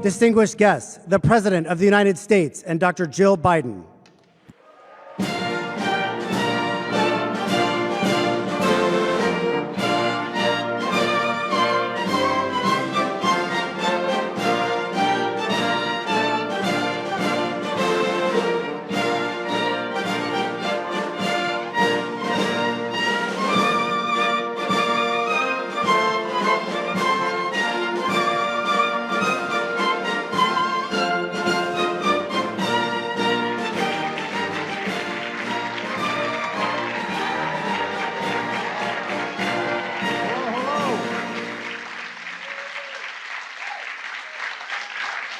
Distinguished guests, the President of the United States and Dr. Jill Biden.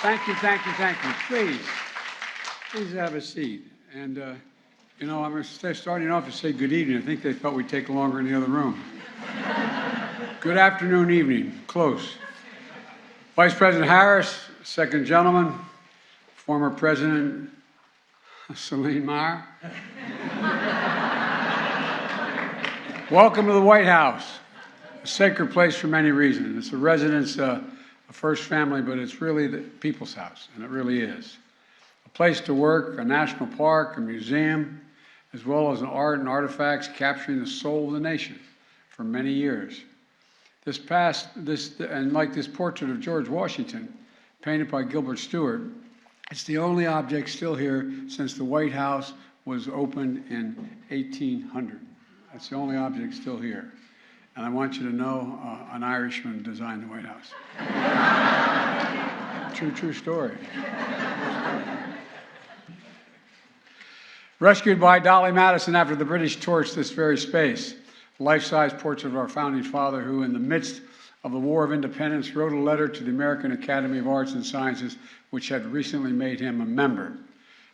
Thank you, thank you, thank you. Please have a seat. And, you know, I'm starting off to say good evening. I think they thought we'd take longer in the other room. Good afternoon, evening, close. Vice President Harris, second gentleman, former President Celine Meyer. Welcome to the White House, a sacred place for many reasons. It's a residence, a first family, but it's really the people's house, and it really is. A place to work, a national park, a museum, as well as an art and artifacts capturing the soul of the nation for many years. And like this portrait of George Washington, painted by Gilbert Stuart, it's the only object still here since the White House was opened in 1800. That's the only object still here. And I want you to know an Irishman designed the White House. True story. Rescued by Dolly Madison after the British torched this very space, life-size portrait of our founding father who, in the midst of the War of Independence, wrote a letter to the American Academy of Arts and Sciences, which had recently made him a member.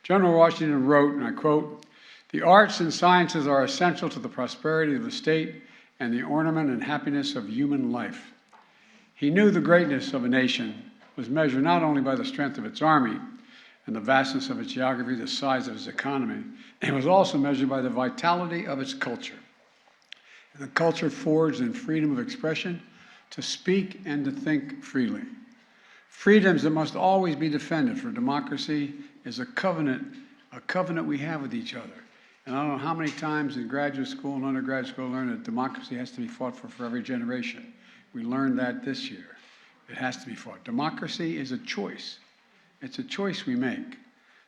General Washington wrote, and I quote, "The arts and sciences are essential to the prosperity of the state and the ornament and happiness of human life." He knew the greatness of a nation was measured not only by the strength of its army and the vastness of its geography, the size of its economy, it was also measured by the vitality of its culture. And the culture forged in freedom of expression to speak and to think freely. Freedoms that must always be defended, for democracy is a covenant we have with each other. And I don't know how many times in graduate school and undergraduate school I learned that democracy has to be fought for every generation. We learned that this year. It has to be fought. Democracy is a choice. It's a choice we make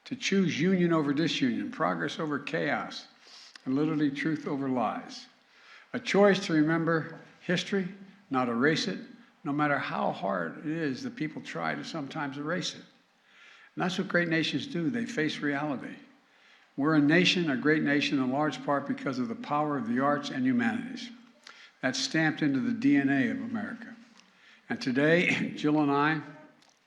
to choose union over disunion, progress over chaos, and literally truth over lies. A choice to remember history, not erase it, no matter how hard it is that people try to sometimes erase it. And that's what great nations do. They face reality. We're a nation, a great nation, in large part because of the power of the arts and humanities. That's stamped into the DNA of America. And today, Jill and I,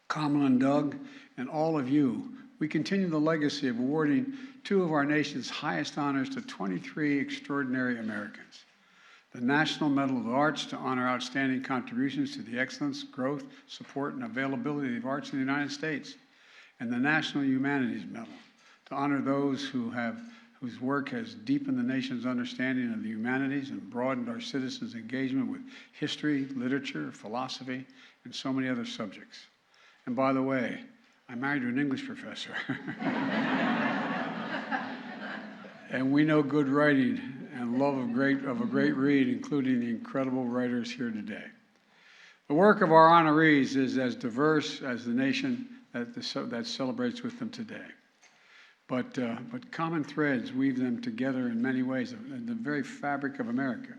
Kamala and Doug, and all of you, we continue the legacy of awarding two of our nation's highest honors to 23 extraordinary Americans. The National Medal of the Arts to honor outstanding contributions to the excellence, growth, support, and availability of arts in the United States. And the National Humanities Medal to honor those whose work has deepened the nation's understanding of the humanities and broadened our citizens' engagement with history, literature, philosophy, and so many other subjects. And by the way, I married to an English professor. And we know good writing and love of a great read, including the incredible writers here today. The work of our honorees is as diverse as the nation that celebrates with them today. But common threads weave them together in many ways, in the very fabric of America.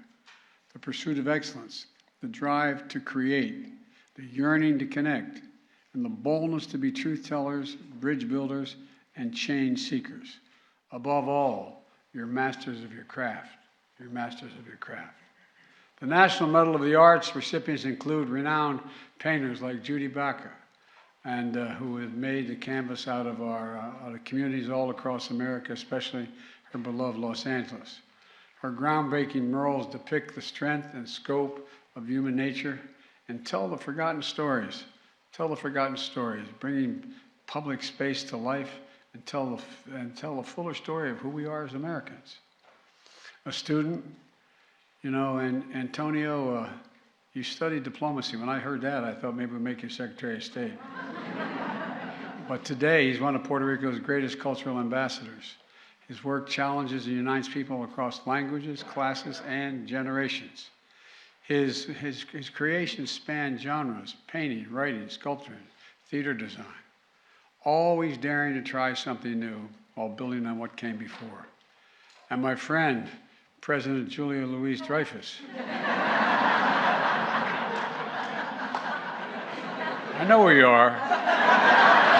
The pursuit of excellence, the drive to create, the yearning to connect, and the boldness to be truth tellers, bridge builders, and change seekers. Above all, you're masters of your craft. You're masters of your craft. The National Medal of the Arts recipients include renowned painters like Judy Baca, and who have made the canvas out of our communities all across America, especially her beloved Los Angeles. Her groundbreaking murals depict the strength and scope of human nature and tell the forgotten stories. Bringing public space to life and tell a fuller story of who we are as Americans. A student, you know, and Antonio, you studied diplomacy. When I heard that, I thought maybe we'd make you Secretary of State. But today, he's one of Puerto Rico's greatest cultural ambassadors. His work challenges and unites people across languages, classes, and generations. His creations span genres: painting, writing, sculpture, theater design, always daring to try something new while building on what came before. And my friend, President Julia Louis-Dreyfus. I know where you are.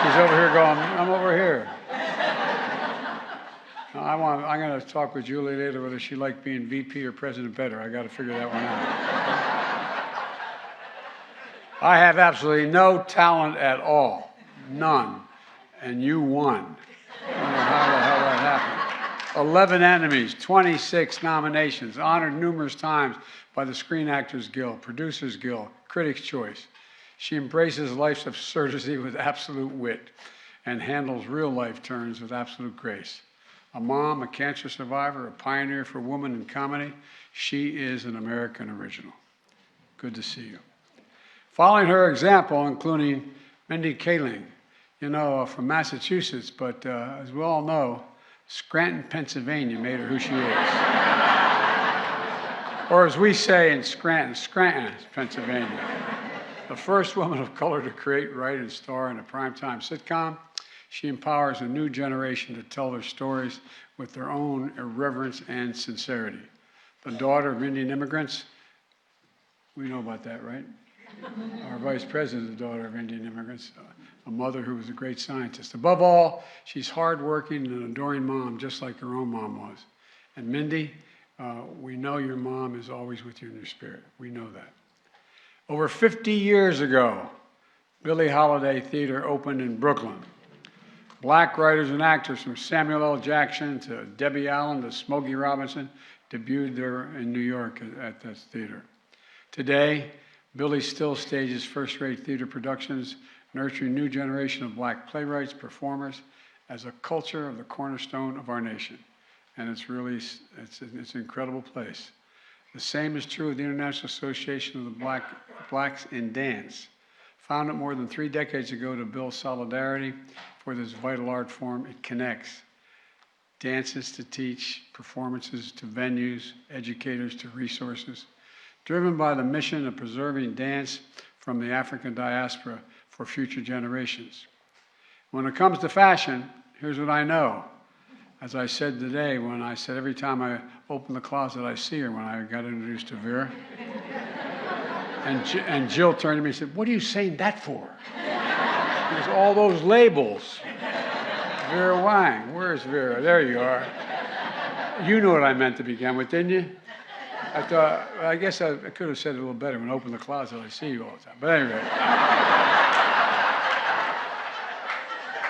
She's over here going, I'm over here. I'm going to talk with Julie later whether she liked being VP or president better. I got to figure that one out. I have absolutely no talent at all. None. And you won. I don't know how the hell that happened. 11 enemies, 26 nominations, honored numerous times by the Screen Actors Guild, Producers Guild, Critics' Choice. She embraces life's absurdity with absolute wit and handles real-life turns with absolute grace. A mom, a cancer survivor, a pioneer for women in comedy, she is an American original. Good to see you. Following her example, including Mindy Kaling, from Massachusetts, but as we all know, Scranton, Pennsylvania made her who she is. Or as we say in Scranton, Pennsylvania. The first woman of color to create, write, and star in a primetime sitcom, she empowers a new generation to tell their stories with their own irreverence and sincerity. The daughter of Indian immigrants, we know about that, right? Our vice president is the daughter of Indian immigrants, a mother who was a great scientist. Above all, she's hardworking and an adoring mom, just like her own mom was. And Mindy, we know your mom is always with you in your spirit. We know that. Over 50 years ago, Billie Holiday Theater opened in Brooklyn. Black writers and actors from Samuel L. Jackson to Debbie Allen to Smokey Robinson debuted there in New York at this theater. Today, Billie still stages first-rate theater productions, nurturing a new generation of black playwrights, performers, as a culture of the cornerstone of our nation. And it's an incredible place. The same is true of the International Association of the Blacks in Dance, founded more than 3 decades ago to build solidarity for this vital art form. It connects dances to teach, performances to venues, educators to resources, driven by the mission of preserving dance from the African diaspora for future generations. When it comes to fashion, here's what I know. As I said today, when I said every time I open the closet, I see her, when I got introduced to Vera. And Jill turned to me and said, "What are you saying that for?" There's all those labels. Vera Wang. Where's Vera? There you are. You knew what I meant to begin with, didn't you? I guess I could have said it a little better. When I open the closet, I see you all the time. But anyway.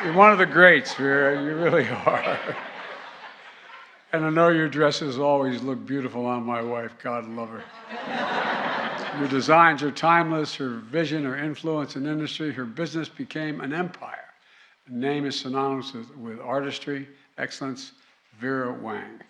You're one of the greats, Vera. You really are. And I know your dresses always look beautiful on my wife. God love her. Your designs are timeless. Her vision, her influence in industry, her business became an empire. The name is synonymous with artistry, excellence, Vera Wang.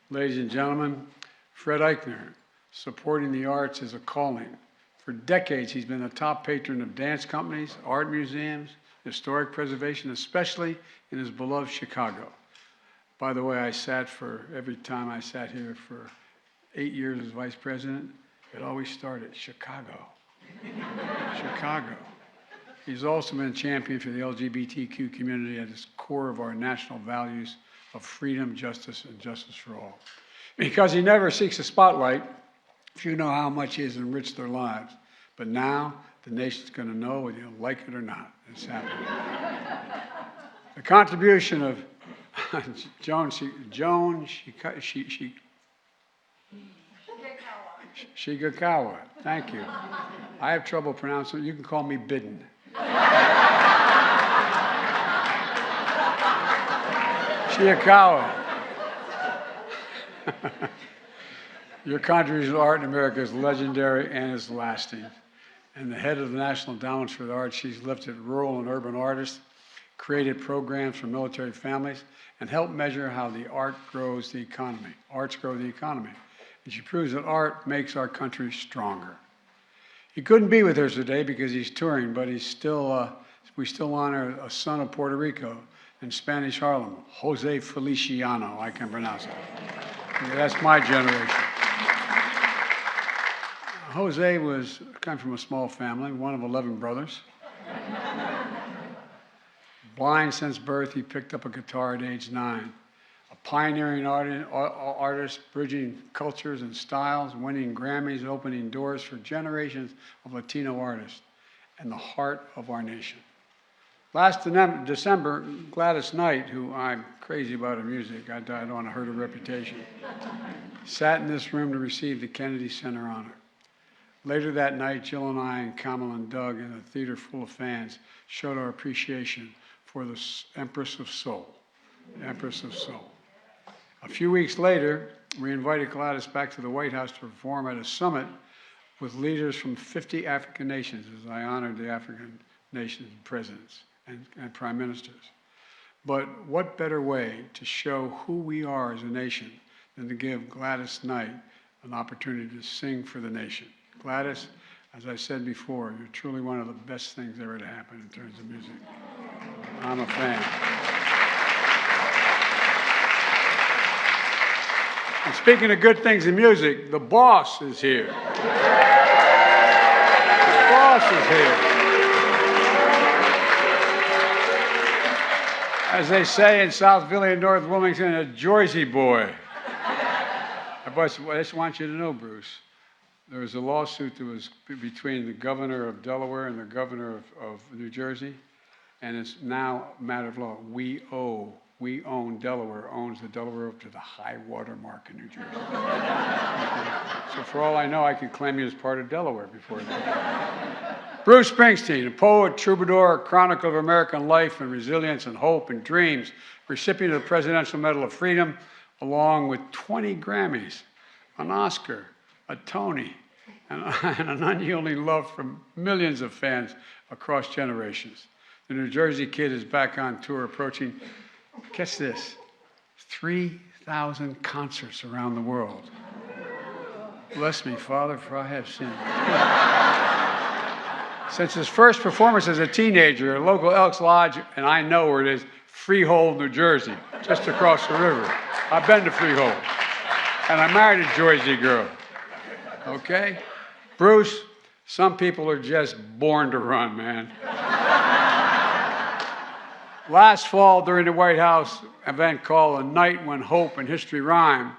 Ladies and gentlemen, Fred Eichner, supporting the arts is a calling. For decades, he's been a top patron of dance companies, art museums, historic preservation, especially in his beloved Chicago. By the way, every time I sat here for 8 years as vice president, it always started Chicago. Chicago. He's also been a champion for the LGBTQ community at its core of our national values of freedom, justice, and justice for all. Because he never seeks a spotlight, few know how much he has enriched their lives. But now, the nation's going to know whether you like it or not. It's happening. The contribution of Joan Shigakawa. Thank you. I have trouble pronouncing it. You can call me Bidden. Shigakawa. Your contribution to art in America is legendary and is lasting. And the head of the National Endowment for the Arts, she's lifted rural and urban artists, created programs for military families, and helped measure how the arts grow the economy. And she proves that art makes our country stronger. He couldn't be with us today because he's touring, but he's still we still honor a son of Puerto Rico in Spanish Harlem, Jose Feliciano, I can pronounce it. That's my generation. Jose came from a small family, one of 11 brothers. Blind since birth, he picked up a guitar at age 9. A pioneering artist, bridging cultures and styles, winning Grammys, opening doors for generations of Latino artists, and the heart of our nation. Last December, Gladys Knight, who I'm crazy about her music, I don't want to hurt her reputation, sat in this room to receive the Kennedy Center honor. Later that night, Jill and I and Kamala and Doug in a theater full of fans showed our appreciation for the Empress of Soul, the Empress of Soul. A few weeks later, we invited Gladys back to the White House to perform at a summit with leaders from 50 African nations, as I honored the African nations presidents and prime ministers. But what better way to show who we are as a nation than to give Gladys Knight an opportunity to sing for the nation. Gladys, as I said before, you're truly one of the best things ever to happen in terms of music. I'm a fan. And speaking of good things in music, the boss is here. The boss is here. As they say in South Philly and North Wilmington, a Jersey boy. I just want you to know, Bruce, there was a lawsuit that was between the governor of Delaware and the governor of New Jersey, and it's now a matter of law. We own Delaware, owns the Delaware up to the high water mark in New Jersey. So for all I know, I can claim you as part of Delaware before that. Bruce Springsteen, a poet, troubadour, a chronicle of American life and resilience and hope and dreams, recipient of the Presidential Medal of Freedom, along with 20 Grammys, an Oscar, a Tony, and an unyielding love from millions of fans across generations. The New Jersey Kid is back on tour, approaching, catch this, 3,000 concerts around the world. Bless me, Father, for I have sinned. Since his first performance as a teenager at local Elks Lodge, and I know where it is, Freehold, New Jersey, just across the river. I've been to Freehold, and I married a Jersey girl. Okay? Bruce, some people are just born to run, man. Last fall, during the White House event called A Night When Hope and History Rhyme,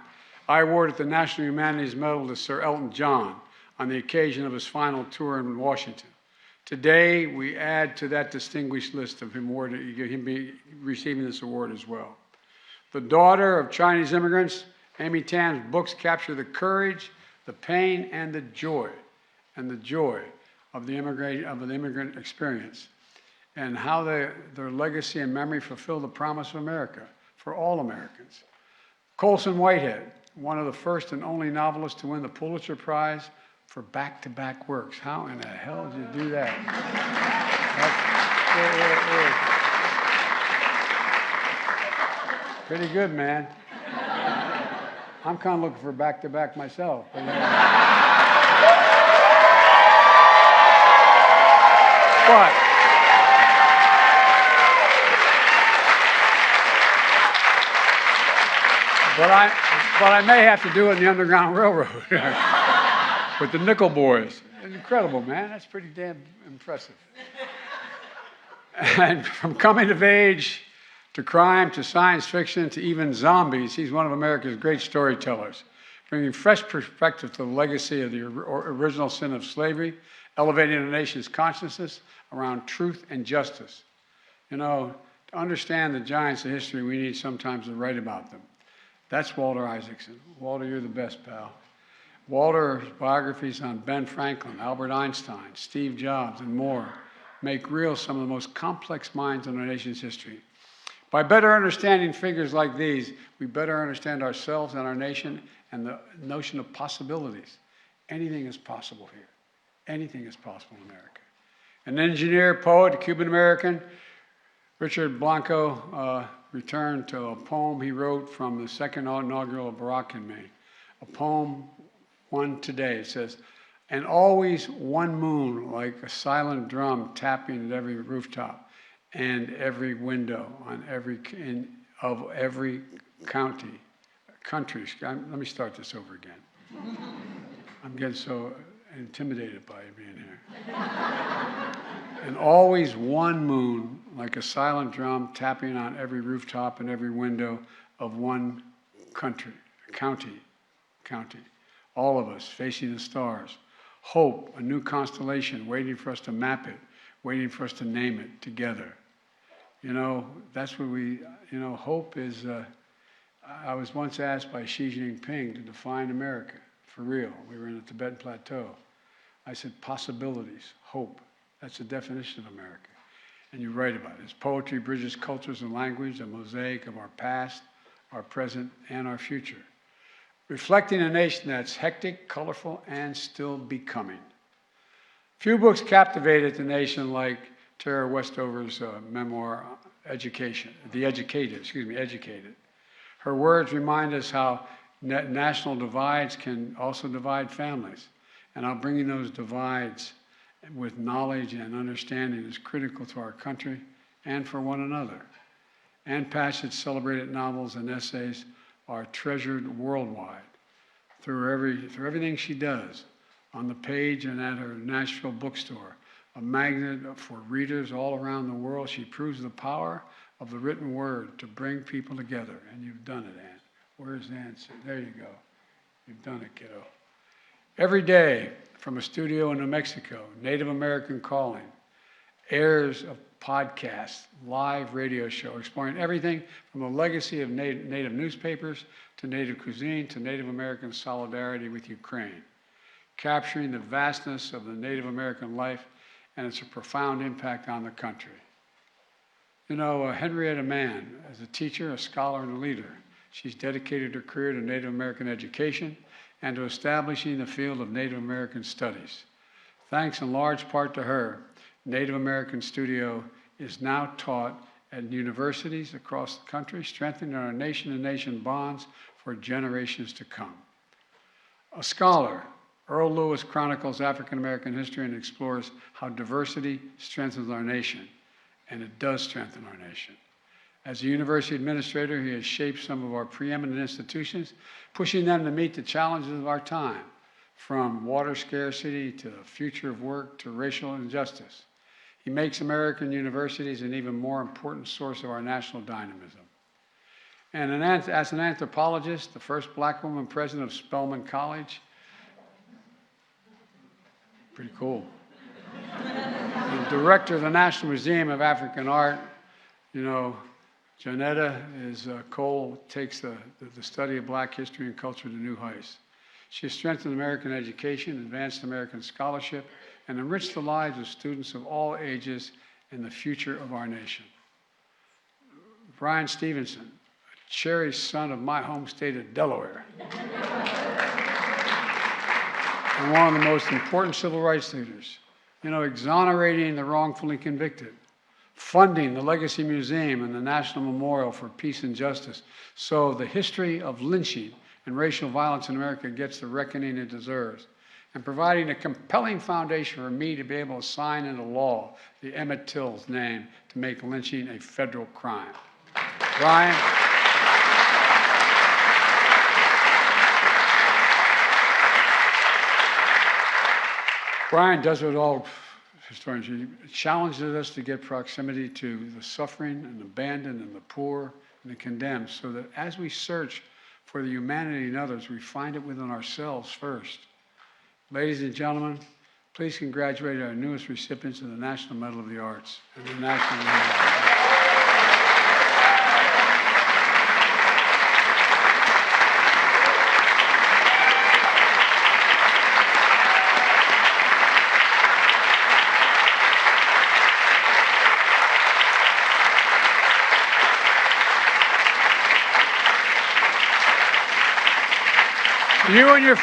I awarded the National Humanities Medal to Sir Elton John on the occasion of his final tour in Washington. Today, we add to that distinguished list of him receiving this award as well. The daughter of Chinese immigrants, Amy Tam's books capture the courage, the pain, and the joy of the immigrant experience, and how their legacy and memory fulfill the promise of America for all Americans. Colson Whitehead, one of the first and only novelists to win the Pulitzer Prize for back-to-back works. How in the hell did you do that? Pretty good, man. I'm kind of looking for back-to-back myself. But I may have to do it in the Underground Railroad with the Nickel Boys. Incredible, man. That's pretty damn impressive. And from coming of age to crime to science fiction to even zombies, he's one of America's great storytellers, bringing fresh perspective to the legacy of the original sin of slavery, elevating the nation's consciousness around truth and justice. You know, to understand the giants of history, we need sometimes to write about them. That's Walter Isaacson. Walter, you're the best, pal. Walter's biographies on Ben Franklin, Albert Einstein, Steve Jobs, and more make real some of the most complex minds in our nation's history. By better understanding figures like these, we better understand ourselves and our nation and the notion of possibilities. Anything is possible here. Anything is possible in America. An engineer, poet, Cuban-American, Richard Blanco returned to a poem he wrote from the second inaugural of Barack in Maine. A poem, one today. It says, And always one moon, like a silent drum tapping at every rooftop and every window on of every country. Let me start this over again. I'm getting so intimidated by you being here. And always one moon, like a silent drum tapping on every rooftop and every window of one county. All of us facing the stars. Hope, a new constellation waiting for us to map it, waiting for us to name it together. You know, that's what hope is. I was once asked by Xi Jinping to define America for real. We were in the Tibetan Plateau. I said, possibilities, hope. That's the definition of America. And you write about it. It's poetry bridges cultures and language, a mosaic of our past, our present, and our future. Reflecting a nation that's hectic, colorful, and still becoming. Few books captivated the nation like Tara Westover's memoir, Educated. Her words remind us how national divides can also divide families, and how bringing those divides with knowledge and understanding is critical to our country and for one another. Ann Patchett's celebrated novels and essays are treasured worldwide through everything she does, on the page and at her Nashville bookstore, a magnet for readers all around the world. She proves the power of the written word to bring people together. And you've done it, Ann. Where's Ann? There you go. You've done it, kiddo. Every day, from a studio in New Mexico, Native American Calling, airs a podcast, live radio show, exploring everything from the legacy of Native newspapers to Native cuisine to Native American solidarity with Ukraine, capturing the vastness of the Native American life and its profound impact on the country. You know, Henrietta Mann, as a teacher, a scholar, and a leader, she's dedicated her career to Native American education and to establishing the field of Native American studies. Thanks in large part to her, Native American Studio is now taught at universities across the country, strengthening our nation-to-nation bonds for generations to come. A scholar, Earl Lewis chronicles African American history and explores how diversity strengthens our nation, and it does strengthen our nation. As a university administrator, he has shaped some of our preeminent institutions, pushing them to meet the challenges of our time, from water scarcity to the future of work to racial injustice. He makes American universities an even more important source of our national dynamism. And as an anthropologist, the first black woman president of Spelman College, pretty cool. The director of the National Museum of African Art, you know, Janetta Cole takes the study of black history and culture to new heights. She has strengthened American education, advanced American scholarship, and enriched the lives of students of all ages and the future of our nation. Brian Stevenson, a cherished son of my home state of Delaware, and one of the most important civil rights leaders, you know, exonerating the wrongfully convicted, funding the Legacy Museum and the National Memorial for Peace and Justice, so the history of lynching and racial violence in America gets the reckoning it deserves, and providing a compelling foundation for me to be able to sign into law the Emmett Till's name to make lynching a federal crime. Brian. Brian does what all historians do. He challenges us to get proximity to the suffering and abandoned and the poor and the condemned, so that as we search for the humanity in others, we find it within ourselves first. Ladies and gentlemen, please congratulate our newest recipients of the National Medal of the Arts and the National Medal. You and your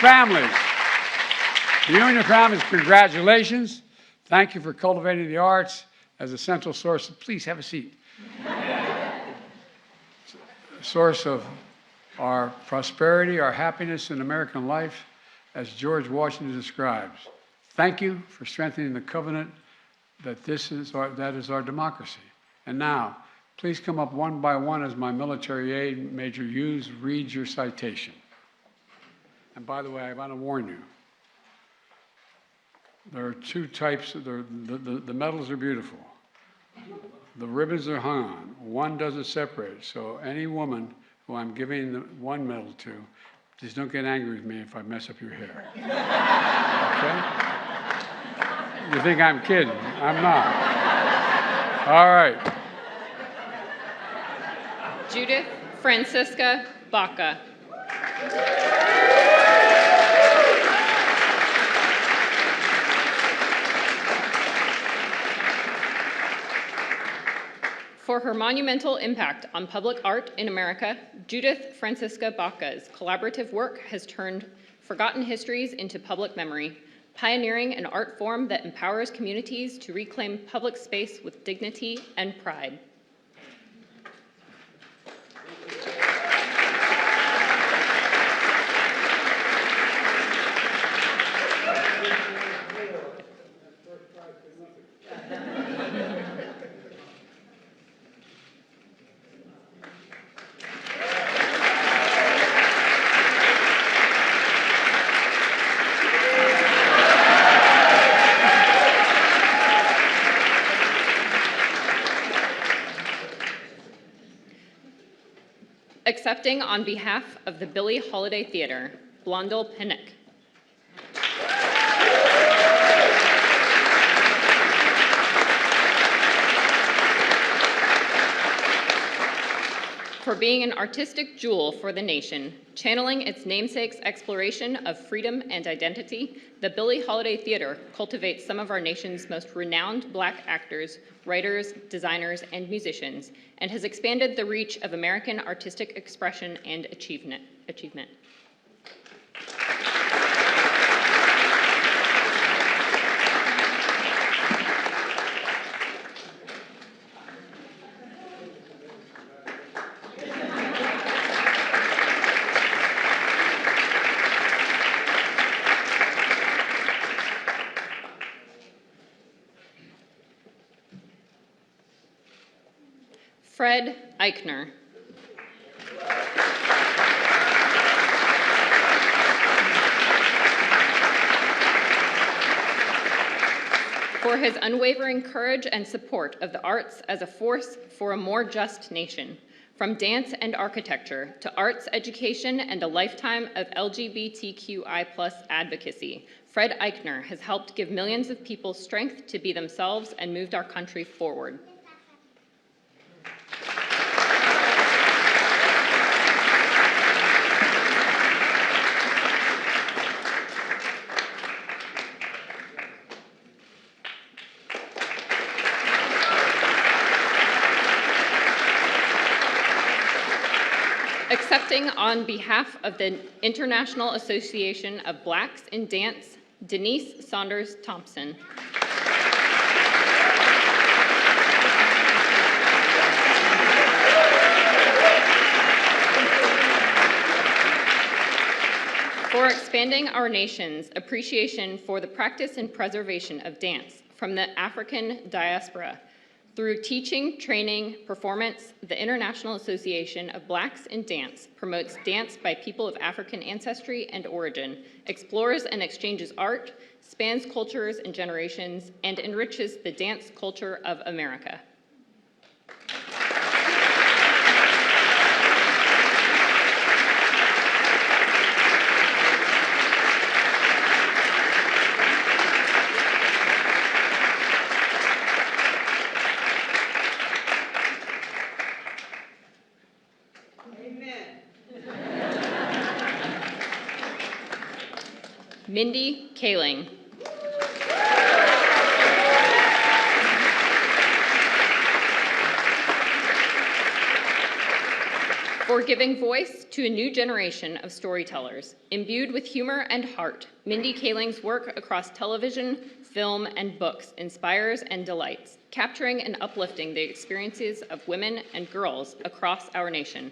families, congratulations. Thank you for cultivating the arts as a central source. Please have a seat. Source of our prosperity, our happiness in American life, as George Washington describes. Thank you for strengthening the covenant that that is our democracy. And now, please come up one by one as my military aid, Major Hughes, reads your citation. And by the way, I want to warn you, there are two types. The medals are beautiful. The ribbons are hung on. One doesn't separate. So any woman who I'm giving the one medal to, just don't get angry with me if I mess up your hair. Okay? You think I'm kidding? I'm not. All right. Judith Francisca Baca. For her monumental impact on public art in America, Judith Francisca Baca's collaborative work has turned forgotten histories into public memory, pioneering an art form that empowers communities to reclaim public space with dignity and pride. Accepting on behalf of the Billie Holiday Theater, Blondel Pinnock. For being an artistic jewel for the nation, channeling its namesake's exploration of freedom and identity, the Billie Holiday Theater cultivates some of our nation's most renowned Black actors, writers, designers, and musicians, and has expanded the reach of American artistic expression and achievement. Fred Eichner. For his unwavering courage and support of the arts as a force for a more just nation, from dance and architecture to arts education and a lifetime of LGBTQI+ advocacy, Fred Eichner has helped give millions of people strength to be themselves and moved our country forward. Accepting on behalf of the International Association of Blacks in Dance, Denise Saunders Thompson. For expanding our nation's appreciation for the practice and preservation of dance from the African diaspora. Through teaching, training, performance, the International Association of Blacks in Dance promotes dance by people of African ancestry and origin, explores and exchanges art, spans cultures and generations, and enriches the dance culture of America. Mindy Kaling. For giving voice to a new generation of storytellers. Imbued with humor and heart, Mindy Kaling's work across television, film, and books inspires and delights, capturing and uplifting the experiences of women and girls across our nation.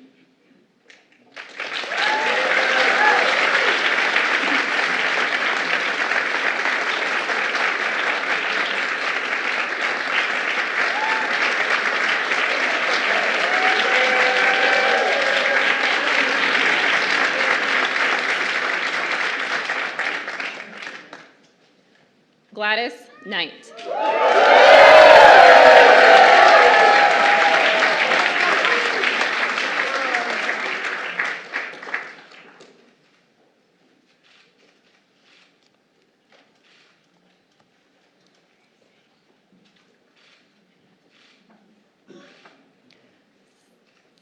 Knight.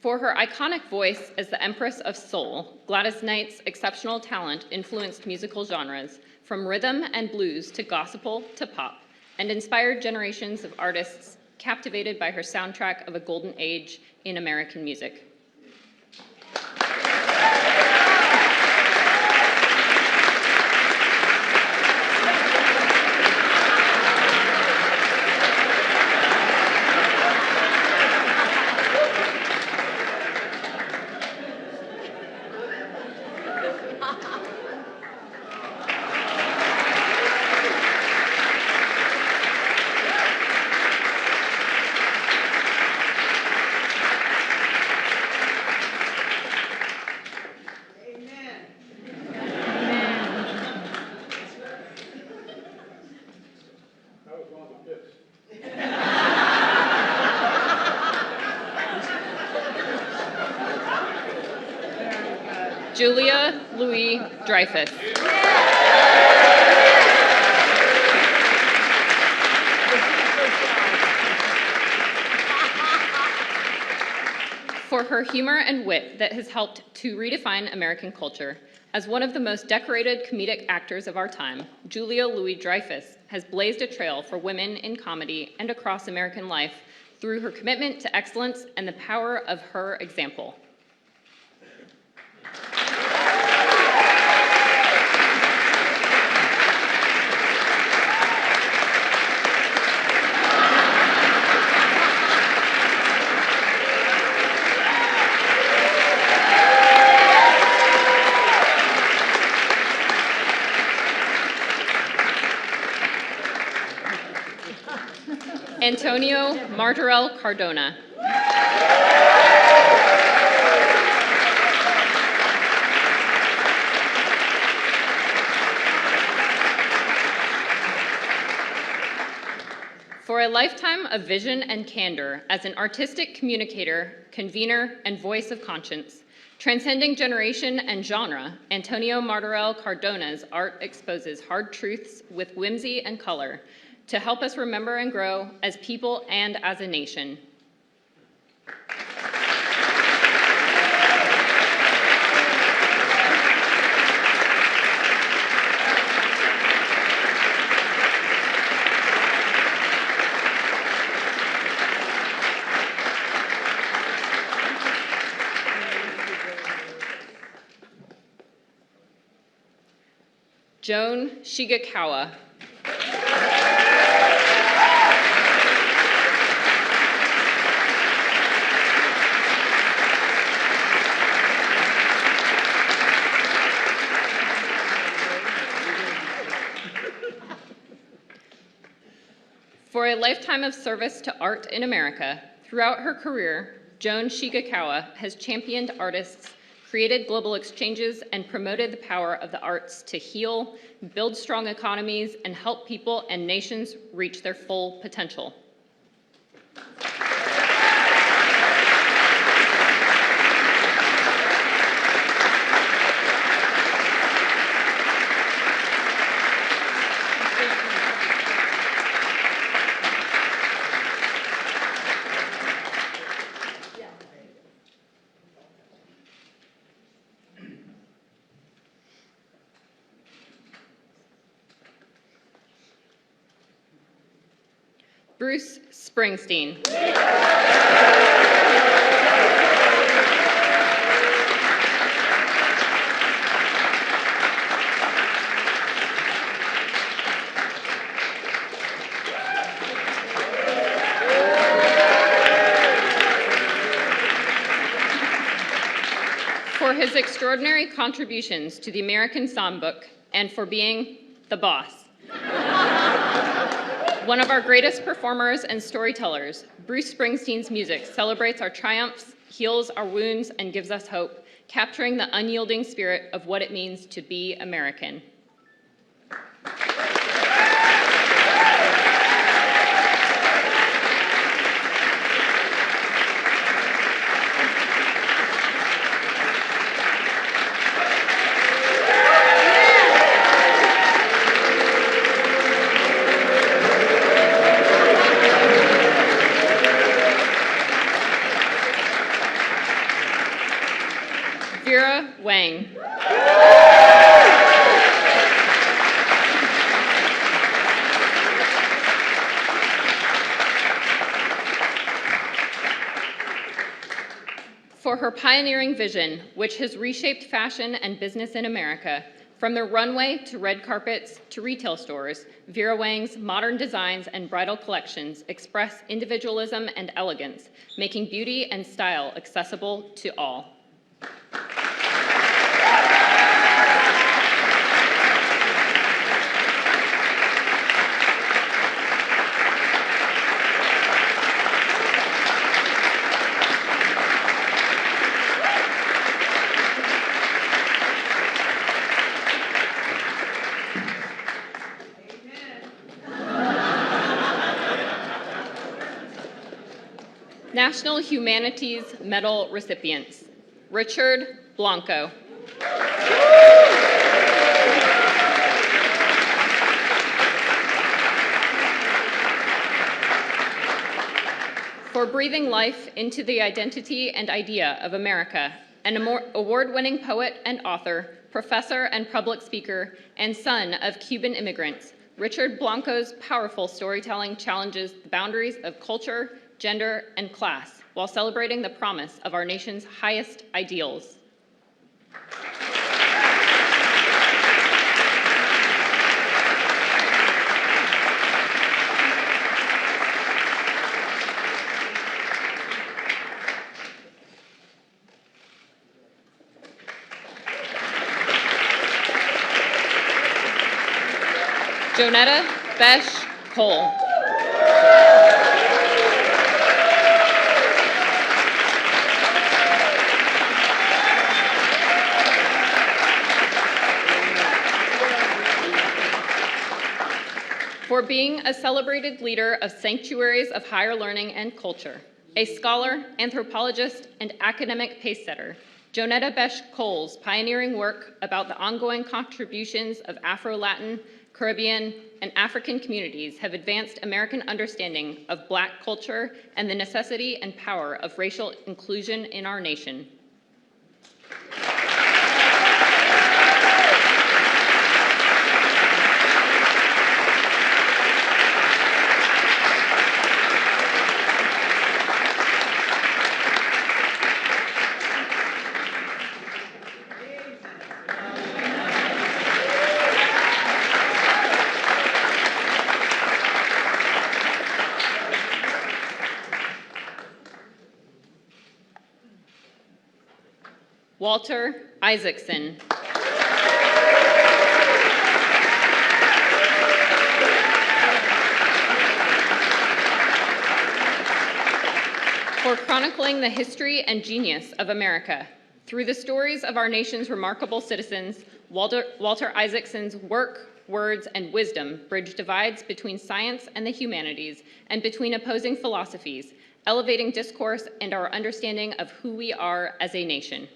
For her iconic voice as the Empress of Soul, Gladys Knight's exceptional talent influenced musical genres, from rhythm and blues to gospel to pop, and inspired generations of artists captivated by her soundtrack of a golden age in American music. Julia Louis-Dreyfus. For her humor and wit that has helped to redefine American culture. As one of the most decorated comedic actors of our time, Julia Louis-Dreyfus has blazed a trail for women in comedy and across American life through her commitment to excellence and the power of her example. Antonio Martorell Cardona. For a lifetime of vision and candor as an artistic communicator, convener, and voice of conscience, transcending generation and genre, Antonio Martorell Cardona's art exposes hard truths with whimsy and color, to help us remember and grow as people and as a nation. Joan Shigekawa. For a lifetime of service to art in America, throughout her career, Joan Shigekawa has championed artists, created global exchanges, and promoted the power of the arts to heal, build strong economies, and help people and nations reach their full potential. Bruce Springsteen. For his extraordinary contributions to the American Songbook and for being the boss. One of our greatest performers and storytellers, Bruce Springsteen's music celebrates our triumphs, heals our wounds, and gives us hope, capturing the unyielding spirit of what it means to be American. for her pioneering vision, which has reshaped fashion and business in America. From the runway to red carpets to retail stores, Vera Wang's modern designs and bridal collections express individualism and elegance, making beauty and style accessible to all. National Humanities Medal recipients: Richard Blanco. For breathing life into the identity and idea of America, an award-winning poet and author, professor and public speaker, and son of Cuban immigrants, Richard Blanco's powerful storytelling challenges the boundaries of culture, gender, and class, while celebrating the promise of our nation's highest ideals. Jonetta Besh Cole. For being a celebrated leader of sanctuaries of higher learning and culture, a scholar, anthropologist, and academic pacesetter, Jonetta Besh Cole's pioneering work about the ongoing contributions of Afro-Latin, Caribbean, and African communities have advanced American understanding of Black culture and the necessity and power of racial inclusion in our nation. Walter Isaacson. For chronicling the history and genius of America. Through the stories of our nation's remarkable citizens, Walter Isaacson's work, words, and wisdom bridge divides between science and the humanities and between opposing philosophies, elevating discourse and our understanding of who we are as a nation.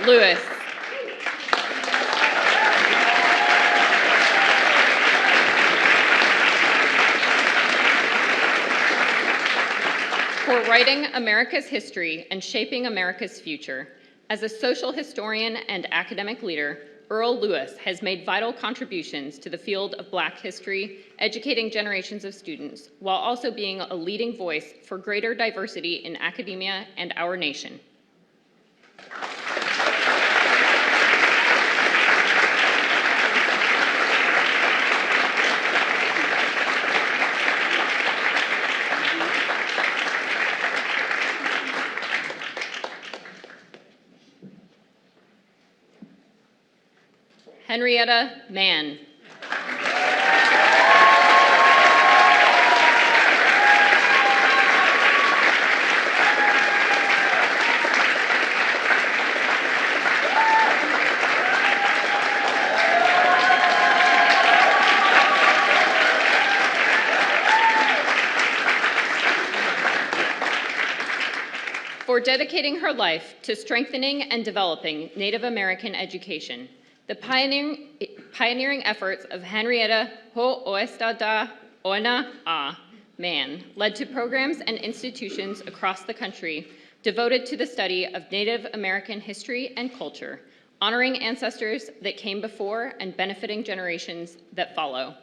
Lewis. For writing America's history and shaping America's future. As a social historian and academic leader, Earl Lewis has made vital contributions to the field of Black history, educating generations of students, while also being a leading voice for greater diversity in academia and our nation. Henrietta Mann. for dedicating her life to strengthening and developing Native American education. The pioneering efforts of Henrietta Ho'oestada Ona'a Mann led to programs and institutions across the country devoted to the study of Native American history and culture, honoring ancestors that came before and benefiting generations that follow.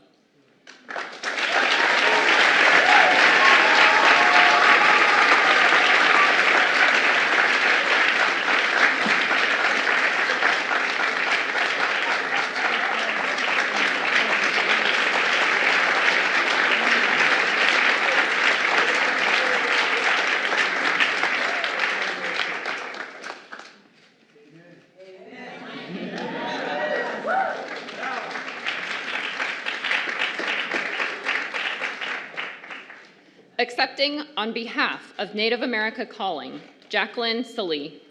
Accepting on behalf of Native America Calling, Jacqueline Sully.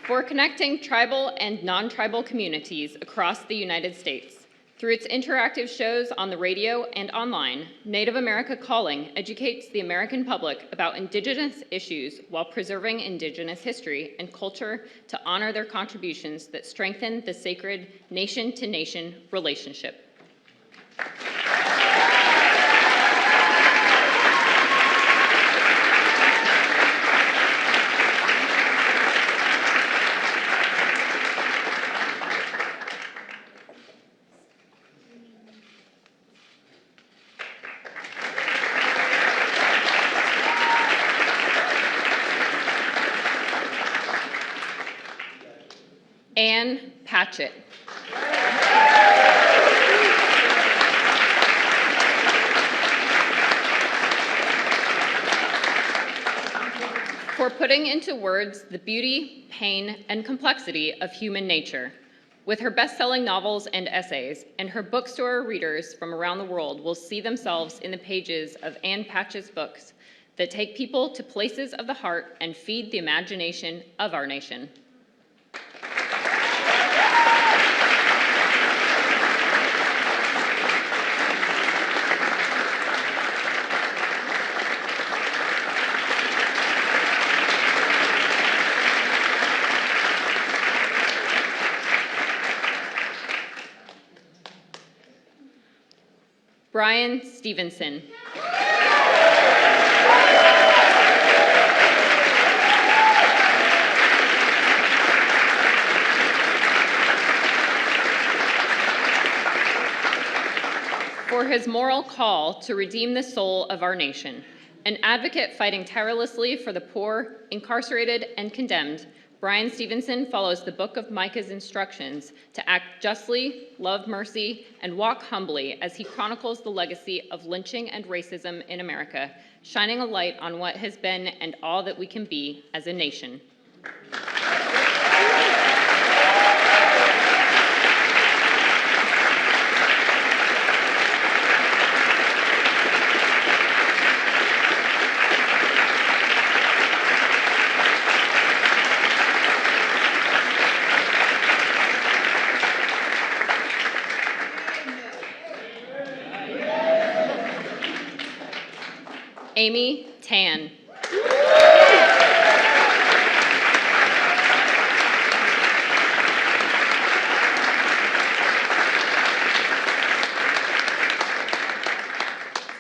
For connecting tribal and non-tribal communities across the United States. Through its interactive shows on the radio and online, Native America Calling educates the American public about Indigenous issues while preserving Indigenous history and culture to honor their contributions that strengthen the sacred nation-to-nation relationship. Ann Patchett. For putting into words the beauty, pain, and complexity of human nature. With her best-selling novels and essays, and her bookstore readers from around the world will see themselves in the pages of Ann Patchett's books that take people to places of the heart and feed the imagination of our nation. Brian Stevenson. For his moral call to redeem the soul of our nation, an advocate fighting tirelessly for the poor, incarcerated, and condemned, Brian Stevenson follows the Book of Micah's instructions to act justly, love mercy, and walk humbly as he chronicles the legacy of lynching and racism in America, shining a light on what has been and all that we can be as a nation. Amy Tan.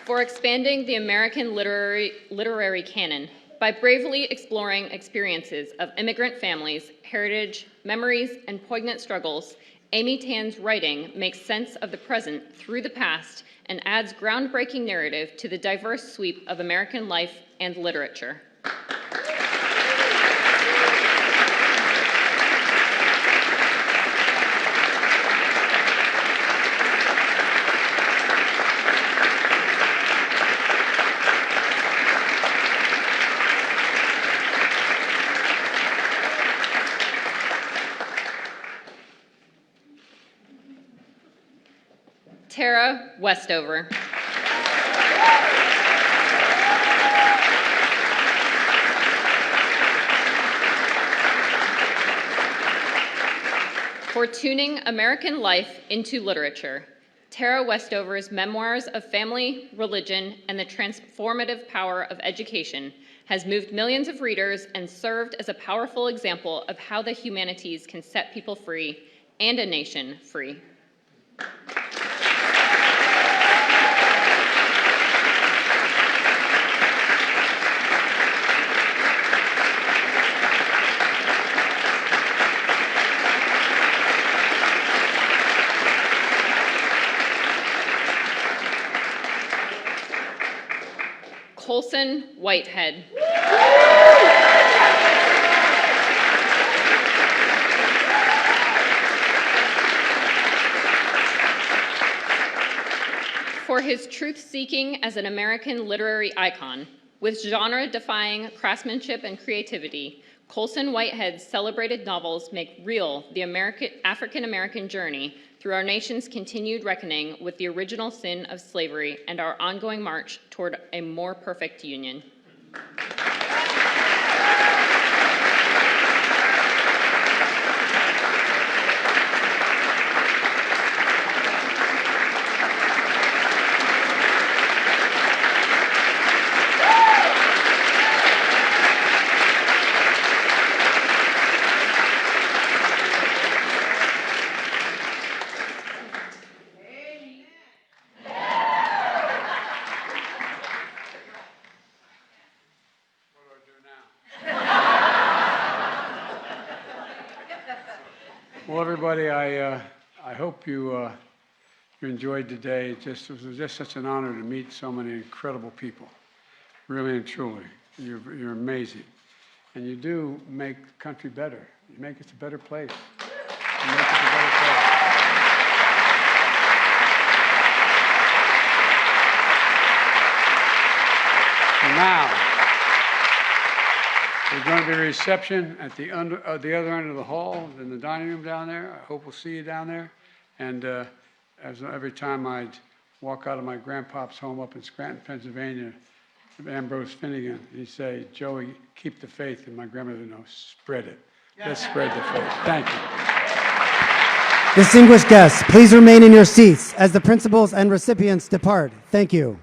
For expanding the American literary canon by bravely exploring experiences of immigrant families, heritage, memories, and poignant struggles, Amy Tan's writing makes sense of the present through the past and adds groundbreaking narrative to the diverse sweep of American life and literature. Tara Westover. for tuning American life into literature. Tara Westover's memoirs of family, religion, and the transformative power of education has moved millions of readers and served as a powerful example of how the humanities can set people free and a nation free. Colson Whitehead. For his truth-seeking as an American literary icon, with genre-defying craftsmanship and creativity, Colson Whitehead's celebrated novels make real the African-American journey through our nation's continued reckoning with the original sin of slavery and our ongoing march toward a more perfect union. Well, everybody, I hope you enjoyed today. It was just such an honor to meet so many incredible people. Really and truly, you're amazing, and you do make the country better. You make it a better place. You make it a better place. And now, there's going to be a reception at the other end of the hall, in the dining room down there. I hope we'll see you down there. And as every time I'd walk out of my grandpa's home up in Scranton, Pennsylvania, Ambrose Finnegan, he'd say, "Joey, keep the faith." And my grandmother would know, "Spread it. Let's spread the faith." Thank you. Distinguished guests, please remain in your seats as the principals and recipients depart. Thank you.